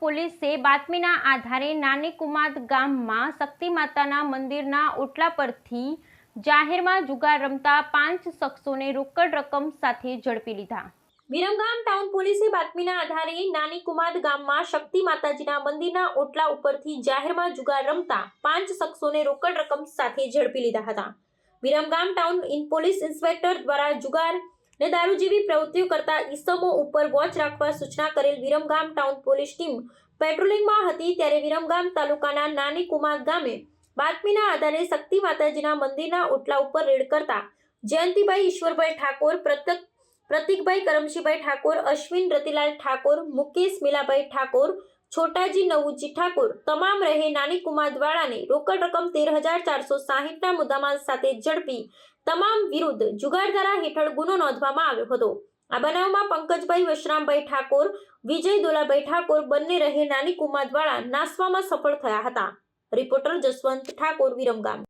પોલીસે બાતમીના આધારે નાની કુમાદ ગામમાં શક્તિ માતાના મંદિરના ઓટલા પરથી જાહેરમાં જુગાર રમતા 5 શખ્સોને રોકડ રકમ સાથે ઝડપી લીધા। વિરમગામ ટાઉન પોલીસે બાતમીના આધારે નાની કુમાદ ગામમાં શક્તિ માતાજીના મંદિરના ઓટલા ઉપરથી જાહેરમાં જુગાર રમતા 5 શખ્સોને રોકડ રકમ સાથે ઝડપી લીધા હતા। વિરમગામ ટાઉન પોલીસ ઇન્સ્પેક્ટર દ્વારા જુગાર ને દારૂ જેવી પ્રવૃત્તિઓ કરતા ઈસમો ઉપર વોચ રાખવા સૂચના કરેલ વિરમગામ ટાઉન પોલીસ ટીમ પેટ્રોલિંગમાં હતી ત્યારે વિરમગામ તાલુકાના નાની કુમાદ ગામે બાતમીના આધારે શક્તિ માતાજીના મંદિરના ઓટલા ઉપર રેડ કરતા જયંતિભાઈ ઈશ્વરભાઈ ઠાકોર, પ્રતિકભાઈ કરમશીભાઈ ઠાકોર, અશ્વિન રતિલાલ ઠાકોર, મુકેશ મિલાભાઈ ઠાકોર, છોટાજી નવુજી ઠાકોર તમામ રહે નાની કુમાદવાળાને રોકડ રકમ 13,460ના મુદ્દામાલ સાથે ઝડપી તમામ વિરુદ્ધ જુગાર ધારા હેઠળ ગુનો નોંધવામાં આવ્યો હતો। આ બનાવમાં પંકજભાઈ વશરામભાઈ ઠાકોર, વિજય દોલાભાઈ ઠાકોર બંને રહે નાની કુમાદવાળા નાસવામાં સફળ થયા હતા। રિપોર્ટર જસવંત ઠાકોર, વિરમગામ।